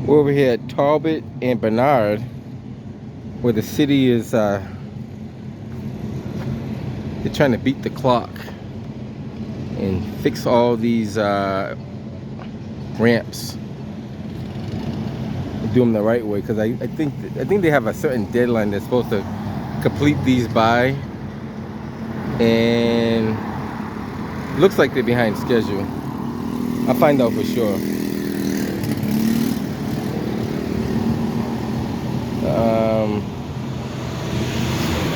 We're over here at Talbot and Bernard, where the city is, they're trying to beat the clock and fix all these ramps. Do them the right way, because I think they have a certain deadline they're supposed to complete these by, and looks like they're behind schedule. I'll find out for sure.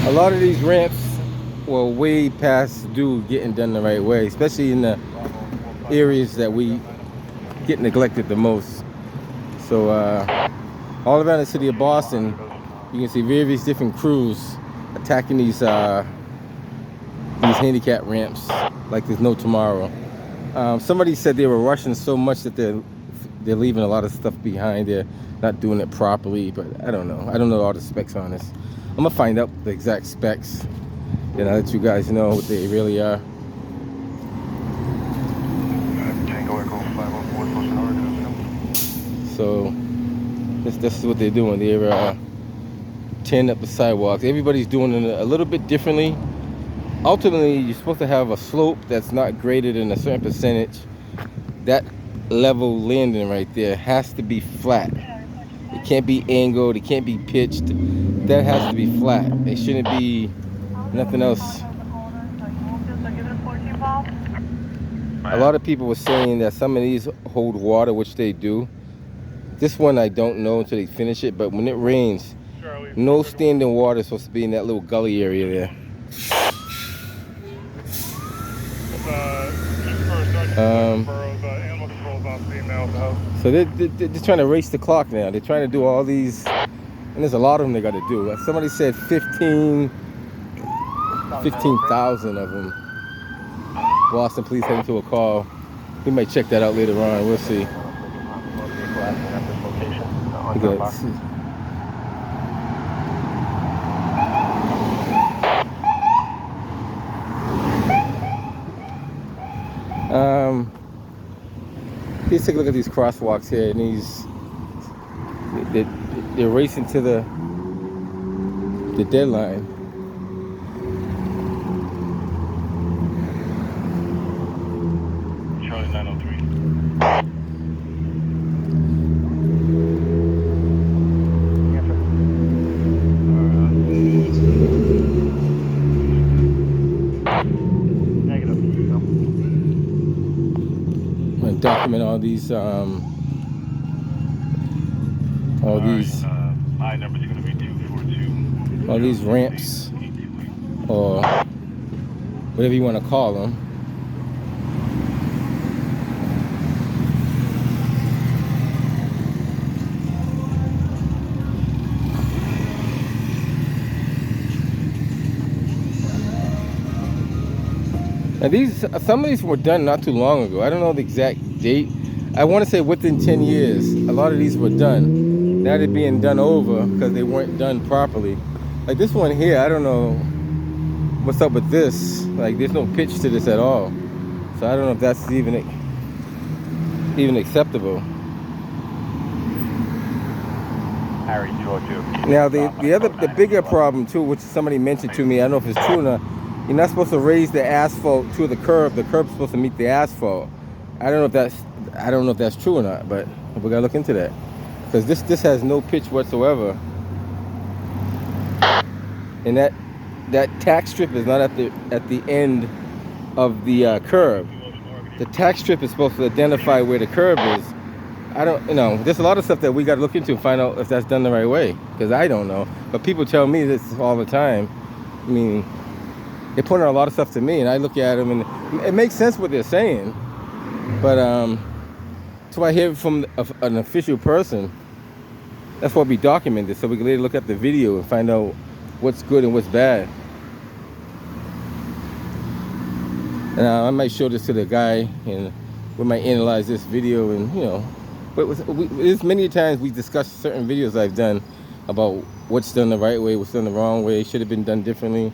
A lot of these ramps were way past due getting done the right way, especially in the areas that we get neglected the most. So all around the city of Boston, you can see various different crews attacking these handicap ramps like there's no tomorrow. Somebody said they were rushing so much that they're leaving a lot of stuff behind. They're not doing it properly, but I don't know. I don't know all the specs on this. I'm gonna find out the exact specs, and I'll let you guys know what they really are. So this is what they're doing. They're tearing up the sidewalks. Everybody's doing it a little bit differently. Ultimately, you're supposed to have a slope that's not greater than a certain percentage. That level landing right there has to be flat. It can't be angled. It can't be pitched. That has to be flat. It shouldn't be nothing else. A lot of people were saying that some of these hold water, which they do. This one I don't know until they finish it, but when it rains, no standing water is supposed to be in that little gully area there. So they're trying to race the clock now. They're trying to do all these, and there's a lot of them they got to do. Somebody said 15,000 of them. Boston police heading to a call. We might check that out later on. We'll see. Let's take a look at these crosswalks here, and they're racing to the deadline. Charlie 903. Document all these my number is going to be 242. all these ramps, or whatever you want to call them. And some of these were done not too long ago. I don't know the exact date. I want to say within 10 years. A lot of these were done. Now they're being done over because they weren't done properly. Like this one here, I don't know what's up with this. Like there's no pitch to this at all. So I don't know if that's even acceptable. Harry 202. Now the bigger problem too, which somebody mentioned to me, I don't know if it's true or not. You're not supposed to raise the asphalt to the curb. The curb's supposed to meet the asphalt. I don't know if that's true or not, but we gotta look into that, because this has no pitch whatsoever, and that tack strip is not at the end of the curb. The tack strip is supposed to identify where the curb is. I don't, there's a lot of stuff that we got to look into and find out if that's done the right way, because I don't know. But people tell me this all the time. I mean, they point out a lot of stuff to me, and I look at them, and it makes sense what they're saying. But so I hear from an official person. That's why we document this, so we can later look at the video and find out what's good and what's bad. And I might show this to the guy, and we might analyze this video, and but there's many times we discuss certain videos I've done about what's done the right way, what's done the wrong way, should have been done differently.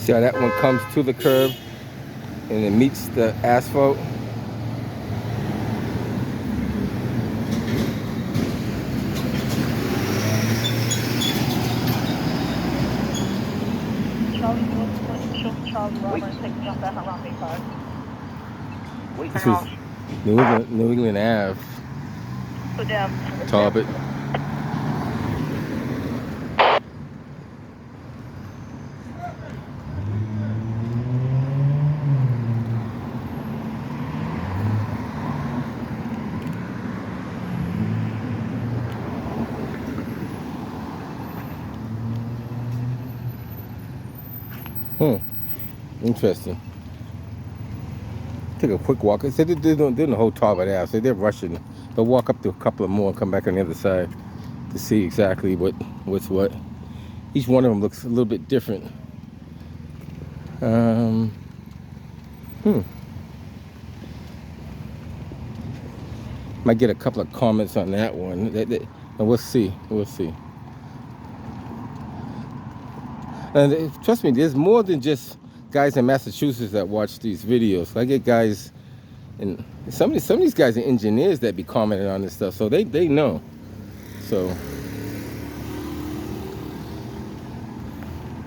See how that one comes to the curb and it meets the asphalt? Charlie Robert, take me up that Harambe 5. This is New England Ave, Put down. Talbot. Interesting. Take a quick walk. They said they're in the whole Talbot Ave, so they're rushing. They'll walk up to a couple of more and come back on the other side to see exactly what's what. Each one of them looks a little bit different. Might get a couple of comments on that one. And we'll see. We'll see. And trust me, there's more than just guys in Massachusetts that watch these videos. I get guys, and some of these guys are engineers that be commenting on this stuff, so they know. So,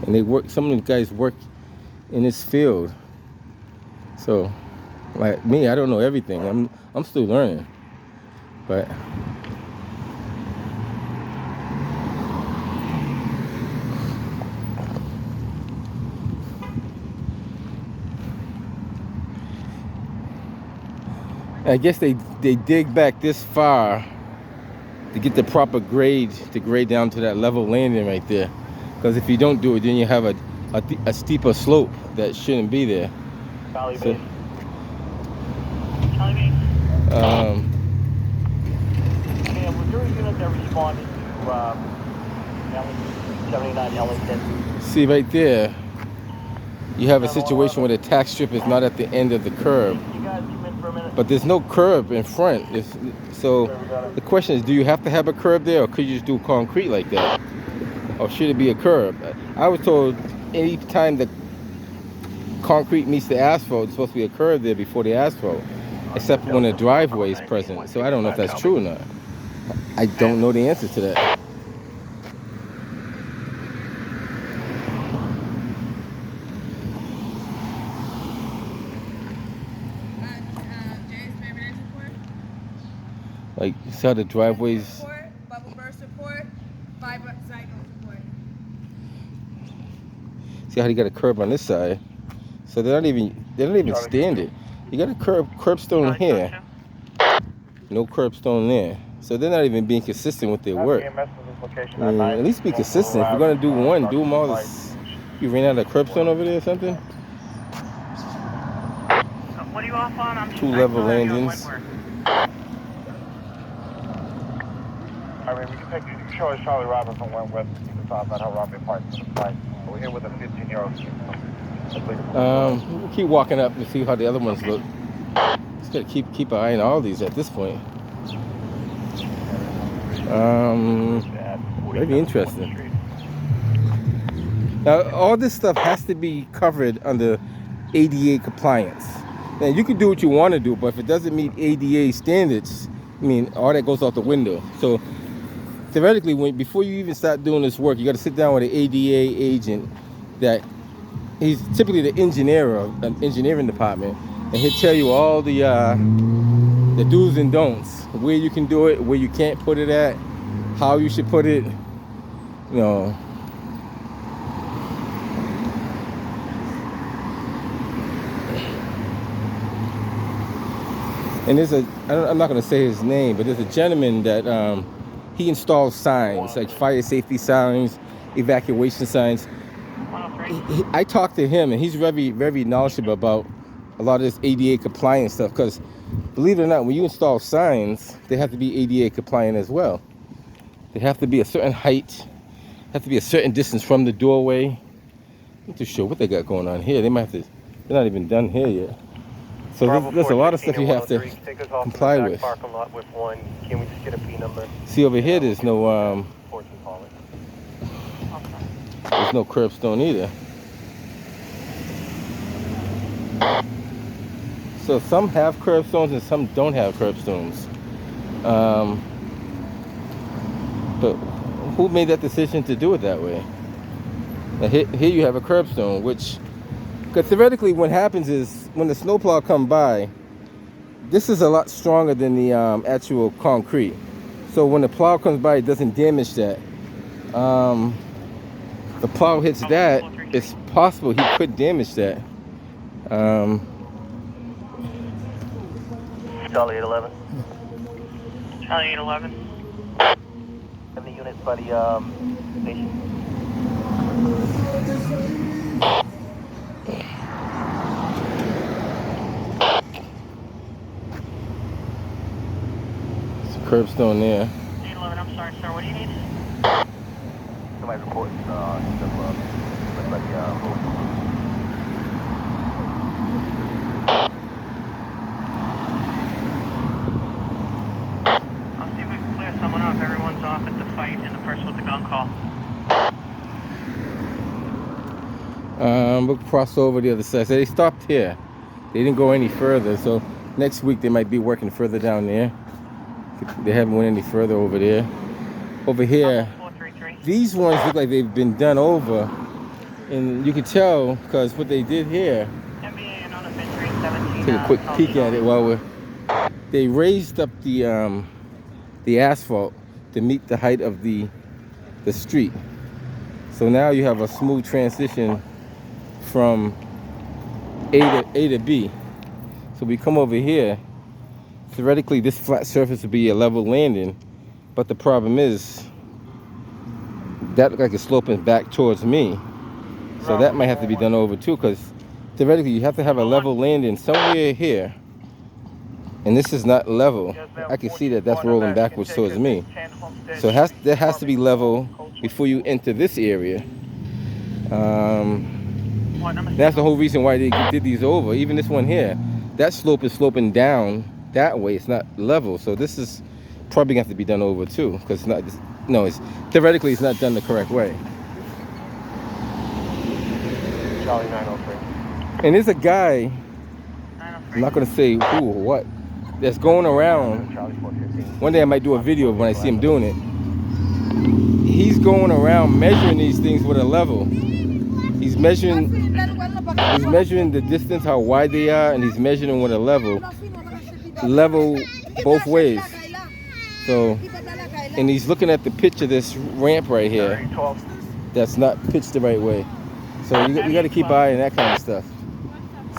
and they work. Some of the guys work in this field. So, like me, I don't know everything. I'm still learning, but. I guess they dig back this far to get the proper grade, to grade down to that level landing right there. Because if you don't do it, then you have a steeper slope that shouldn't be there. Valley So, Bay. Charlie Bay. Yeah, was there a unit that responded to 79 Ellington? see right there, you have a situation where the tax strip is not at the end of the curb. You guys come in for a minute. But there's no curb in front. So the question is, do you have to have a curb there, or could you just do concrete like that? Or should it be a curb? I was told any time the concrete meets the asphalt, it's supposed to be a curb there before the asphalt, except when the driveway is present. So I don't know if that's true or not. I don't know the answer to that. Like, you see how the driveways. Bubble burst report, fiber cycle report. See how you got a curb on this side, so they don't even stand it. You got a curbstone here, no curbstone there. So they're not even being consistent with their work. At least be consistent. If you're gonna do one, do them all. You ran out of curbstone over there or something? What are you off on? I'm 2 level landings. I mean, you can show us Charlie Robert from Wentworth. You can talk about how Robert Park is like. We're here with a 15-year-old kid. We'll keep walking up and see how the other ones look. Just gotta keep an eye on all these at this point. Very interesting. Now, all this stuff has to be covered under ADA compliance. Now, you can do what you want to do, but if it doesn't meet ADA standards, I mean, all that goes out the window. So, theoretically, before you even start doing this work, you got to sit down with an ADA agent that he's typically the engineer of an engineering department, and he'll tell you all the do's and don'ts, where you can do it, where you can't put it at, how you should put it, you know. And I'm not going to say his name, but there's a gentleman that he installs signs, like fire safety signs, evacuation signs. I talked to him, and he's very, very knowledgeable about a lot of this ADA compliant stuff, because believe it or not, when you install signs, they have to be ADA compliant as well. They have to be a certain height, have to be a certain distance from the doorway. I'm not too sure what they got going on here. They're not even done here yet. So there's a lot of stuff you have to comply with. Can we just get a P number? See, over here there's no curbstone either. So some have curbstones and some don't have curbstones. But who made that decision to do it that way? Now here you have a curbstone, which, because theoretically what happens is when the snowplow come by, this is a lot stronger than the actual concrete. So when the plow comes by, it doesn't damage that. The plow hits that, it's possible he could damage that. Charlie 811. Charlie 811. And the units by the station. It's a curbstone there. 811, I'm sorry, sir. What do you need? Somebody reporting stuff by the I'll see if we can clear someone off. Everyone's off at the fight and the person with the gun call. We'll cross over the other side. So they stopped here. They didn't go any further. So next week they might be working further down there. They haven't went any further over there. Over here, 433. these ones look like they've been done over. And you can tell because what they did here. MBA and on 317. Take a quick peek at it while they raised up the asphalt to meet the height of the street. So now you have a smooth transition from A to B. So we come over here. Theoretically, this flat surface would be a level landing, but the problem is that looks like it's sloping back towards me. So that might have to be done over too, because theoretically you have to have a level landing somewhere here. And this is not level. I can see that that's rolling backwards towards me. So that has to be level before you enter this area. That's the whole reason why they did these over. Even this one here, that slope is sloping down that way. It's not level. So this is probably going to have to be done over too, because it's not. No, it's theoretically it's not done the correct way. Charlie 903. And there's a guy, I'm not going to say who or what, that's going around. Charlie 415. One day I might do a video when I see him doing it. He's going around measuring these things with a level. He's measuring the distance, how wide they are, and he's measuring with a level both ways. So, and he's looking at the pitch of this ramp right here that's not pitched the right way. So you got to keep an eye on that kind of stuff.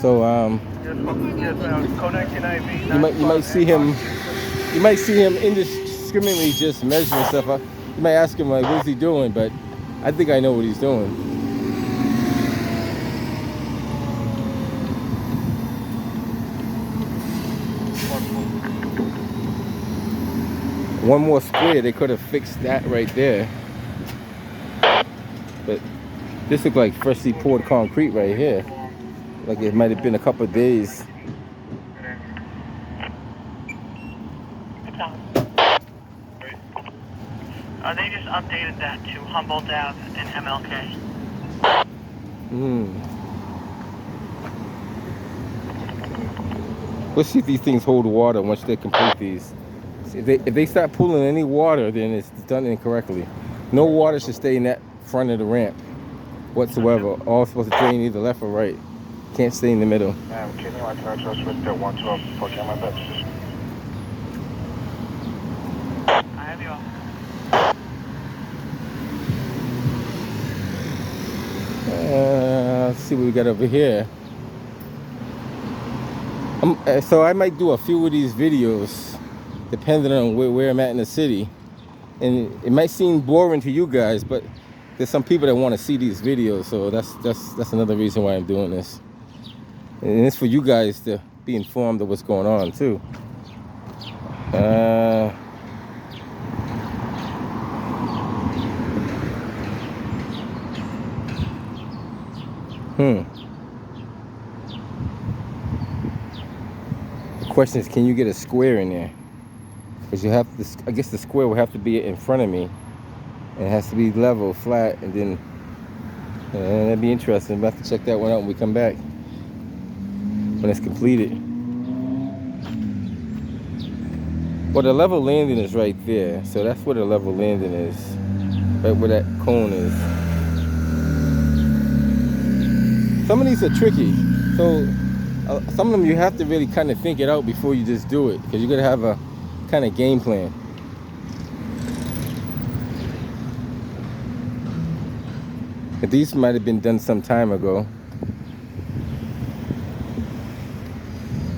So you might see him indiscriminately just measuring stuff. You might ask him like, what's he doing? But I think I know what he's doing. One more square, they could have fixed that right there. But this looks like freshly poured concrete right here. Like it might have been a couple of days. They just updated that to Humboldt Ave and MLK. Let's see if these things hold water once they complete these. If they start pulling any water, then it's done incorrectly. No water should stay in that front of the ramp whatsoever. All supposed to drain either left or right. Can't stay in the middle. Can you attach us with the 112 for camera purposes? I have you all. Let's see what we got over here. So I might do a few of these videos depending on where I'm at in the city. And it might seem boring to you guys, but there's some people that want to see these videos, so that's another reason why I'm doing this. And it's for you guys to be informed of what's going on too. The question is, can you get a square in there? Because you have this, I guess the square will have to be in front of me. And it has to be level, flat, and then that'd be interesting. We'll have to check that one out when we come back. when it's completed. Well, the level landing is right there, so that's where the level landing is, right where that cone is. Some of these are tricky, so some of them you have to really kind of think it out before you just do it, because you're gonna have a kind of game plan. These might have been done some time ago.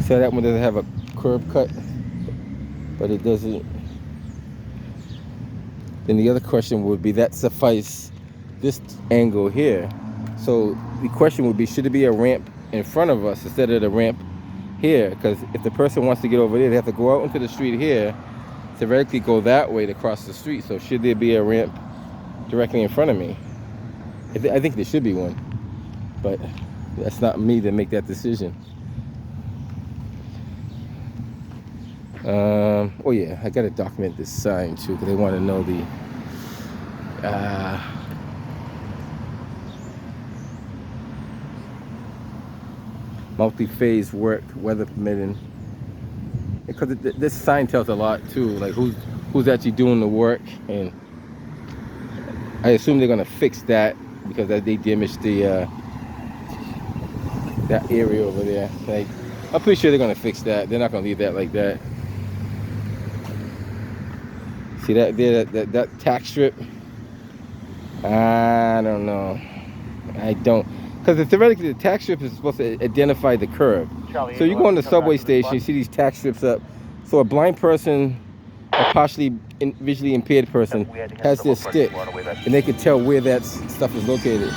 So that one doesn't have a curb cut, but it doesn't. Then the other question would be, that suffice this angle here. So the question would be, should it be a ramp in front of us instead of the ramp here? Because if the person wants to get over there, they have to go out into the street here, theoretically go that way to cross the street. So should there be a ramp directly in front of me? I think there should be one, but that's not me to make that decision. Oh yeah, I gotta document this sign too, because they want to know the multi-phase work, weather permitting. Because this sign tells a lot too, like who's actually doing the work, and I assume they're gonna fix that because they damaged the that area over there. Like, I'm pretty sure they're gonna fix that. They're not gonna leave that like that. See that there, that tack strip? I don't know. I don't, because theoretically the tack strip is supposed to identify the curb. Charlie, So you go on the subway station, you see these tack strips up. So a blind person, a partially visually impaired person, has their stick, and they can tell where that stuff is located.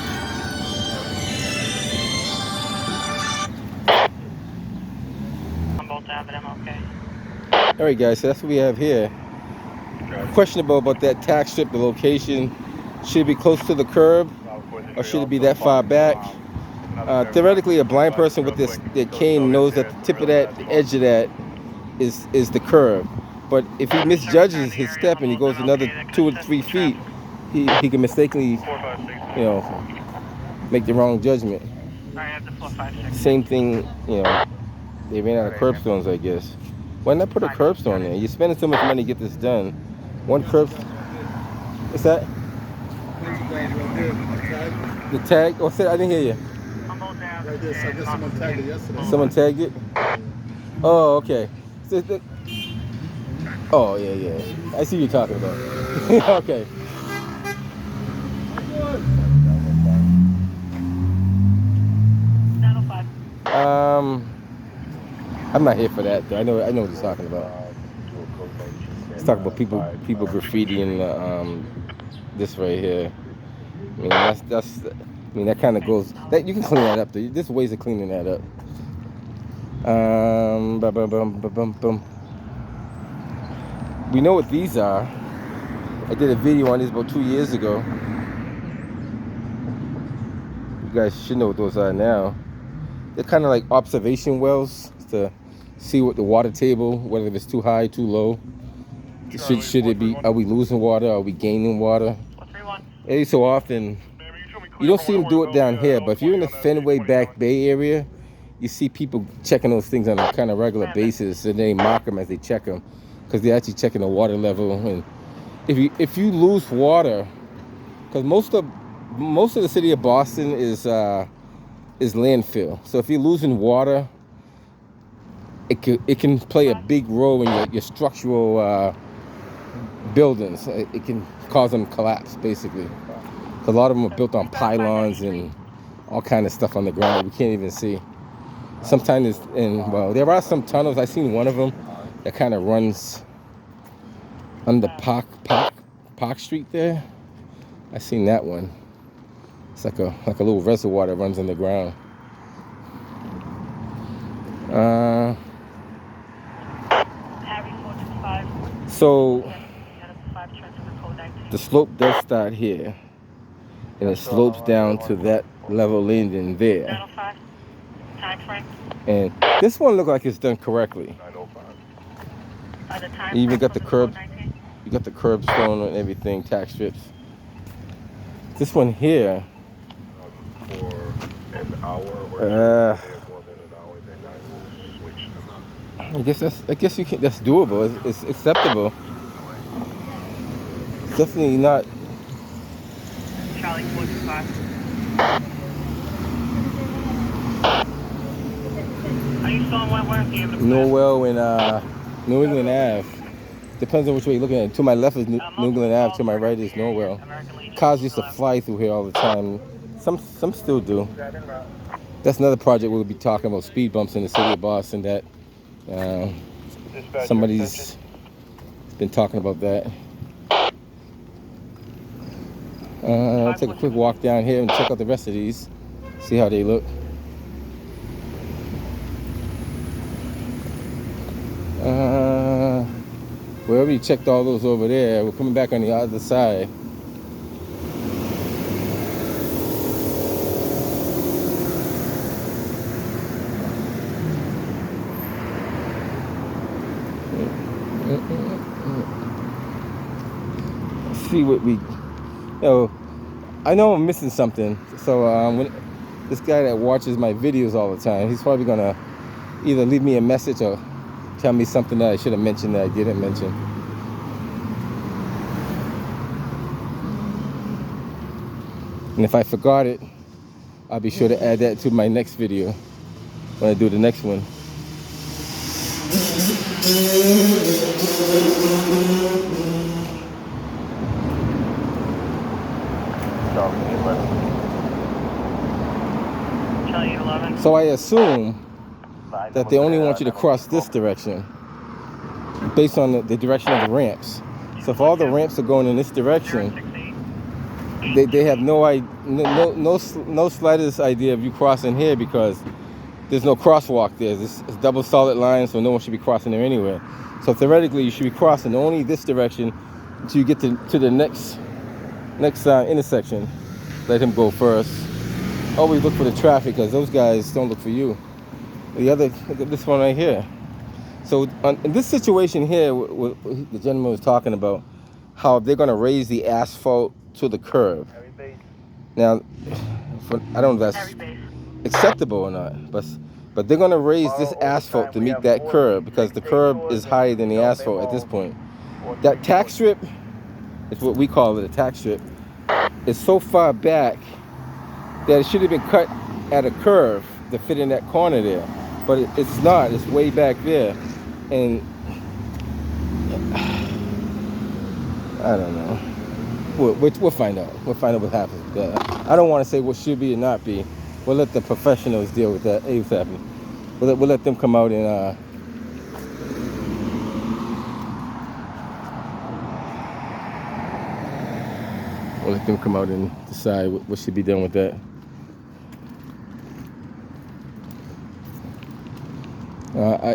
Humboldt Avenue, okay. All right, guys, so that's what we have here. Questionable about that tack strip, the location. Should it be close to the curb, or should it be that far back? Theoretically, a blind person with their cane knows that the tip of that, the edge of that, is the curb. But if he misjudges his step and he goes another 2 or 3 feet, he can mistakenly, make the wrong judgment. Same thing, they ran out of curbstones, I guess. Why not put a curbstone there? You're spending so much money to get this done. One curb. What's that? The tag? Oh, I didn't hear you. Right there, so I guess someone tagged it yesterday. Someone tagged it? Oh, okay. Oh, yeah. I see what you're talking about. Okay. I'm not here for that, though. I know what he's talking about. He's talking about people graffitiing this right here. I mean, that kind of goes. That you can clean that up. There's ways of cleaning that up. We know what these are. I did a video on this about 2 years ago. You guys should know what those are now. They're kind of like observation wells to see what the water table, whether it's too high, too low. Should it be? Are we losing water? Are we gaining water? Every so often, you don't see them do it down here, but if you're in the Fenway Back Bay area, you see people checking those things on a kind of regular basis, and they mock them as they check them, because they're actually checking the water level. And if you lose water, because most of the city of Boston is landfill, so if you're losing water, it can play a big role in your structural buildings. It can cause them to collapse, basically. A lot of them are built on pylons and all kind of stuff on the ground that we can't even see. Sometimes there are some tunnels. I've seen one of them that kind of runs under Park Street there. I've seen that one. It's like a little reservoir that runs underground. So the slope does start here, and it slopes down to that level landing there. And this one looks like it's done correctly. You even got the curb, you got the curb stone and everything, tack strips. This one here, I guess you can. That's doable. It's acceptable. It's definitely not. Charlie 45. Are you still in Wentworth? Norwell and New England Ave. Depends on which way you're looking at. To my left is New England Ave. To my right is Norwell. Cars used to fly through here all the time. Some still do. That's another project we'll be talking about, speed bumps in the city of Boston. That somebody's been talking about that. I'll take a quick walk down here and check out the rest of these. See how they look. We already checked all those over there. We're coming back on the other side. Let's see what we, I know I'm missing something. So when this guy that watches my videos all the time, he's probably gonna either leave me a message or tell me something that I should have mentioned that I didn't mention. And if I forgot it, I'll be sure to add that to my next video when I do the next one. Charlie 11. So I assume that they only want you to cross this direction based on the direction of the ramps. So if all the ramps are going in this direction, they have no slightest idea of you crossing here because there's no crosswalk there. It's double solid line, so no one should be crossing there anyway. So theoretically, you should be crossing only this direction until you get to the next intersection. Let him go first. Always look for the traffic because those guys don't look for you. Look at this one right here. So in this situation here, what the gentleman was talking about, how they're going to raise the asphalt to the curb. Now, I don't know if that's acceptable or not, but they're going to raise this asphalt to meet that curb because the curb is higher than the asphalt at this point. That tack strip is what we call it, a tack strip. It's so far back that it should have been cut at a curve to fit in that corner there, but it's not. It's way back there, and I don't know. We'll find out. We'll find out what happens. I don't want to say what should be or not be. We'll let the professionals deal with that ASAP. We'll let them come out and we'll let them come out and decide what should be done with that.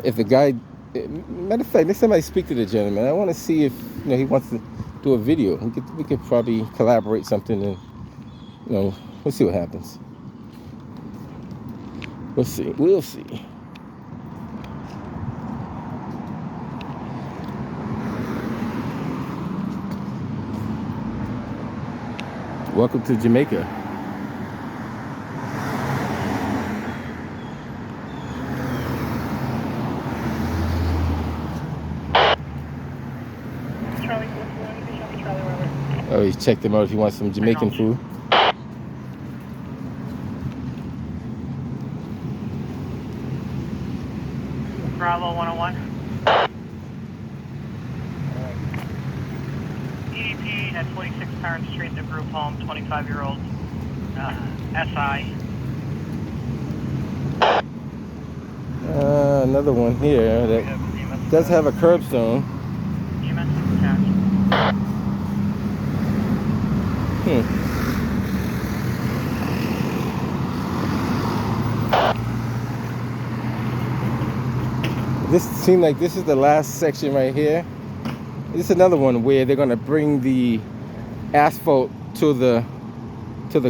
If the guy, matter of fact, next time I speak to the gentleman, I want to see if he wants to do a video. We could probably collaborate something, and we'll see what happens. We'll see. Welcome to Jamaica. Charlie 41, you can show me Charlie Robert. Oh, he checked him out if he wants some Jamaican food. Bravo 101. EDP at 46 Parent Street, the group home, 25-year-old SI. Another one here that does have a curbstone. EMS attached. This seems like this is the last section right here. This is another one where they're gonna bring the asphalt to the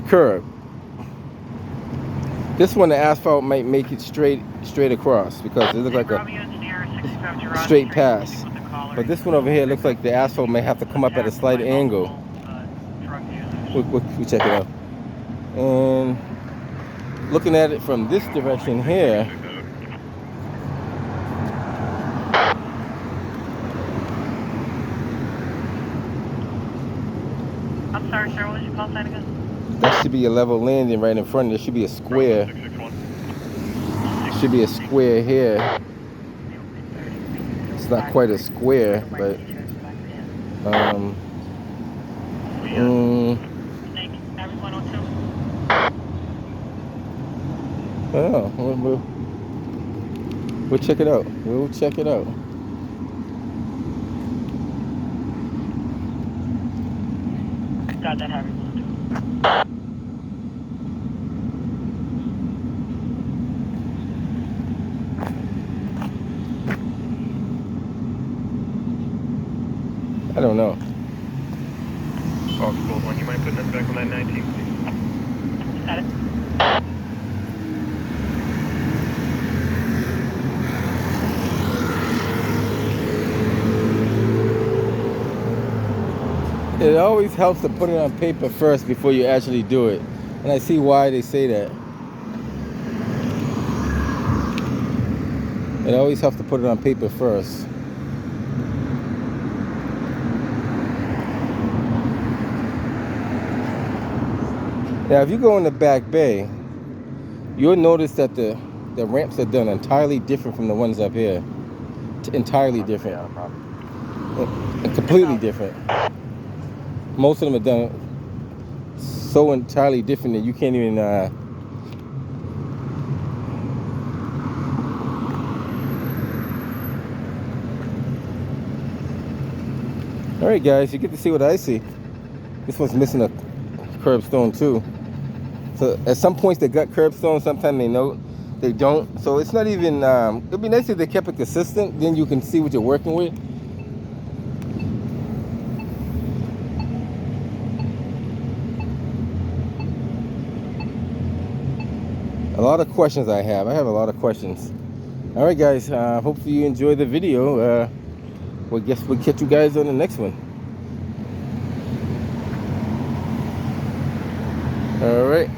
curb. This one, the asphalt might make it straight across because it looks like a straight pass. But this one over here looks like the asphalt may have to come up at a slight angle. We'll check it out. And looking at it from this direction here, I'm sorry, sir. What was your call sign again? That should be a level landing right in front. There should be a square. Should be a square here. It's not quite a square, but oh, we'll check it out. We'll check it out. Got that, Harry. I don't know. Fox Gold 1, you mind putting us back on that 19, please? Got it. It always helps to put it on paper first before you actually do it. And I see why they say that. It always helps to put it on paper first. Now, if you go in the back bay, you'll notice that the ramps are done entirely different from the ones up here. Entirely different. And completely different. Most of them are done so entirely different that you can't even all right, guys, you get to see what I see. This one's missing a curbstone too. So at some points they got curbstone, sometimes they don't. So it's not even it'd be nice if they kept it consistent, then you can see what you're working with. A lot of questions I have a lot of questions. All right, guys, hopefully you enjoyed the video. We'll catch you guys on the next one. All right.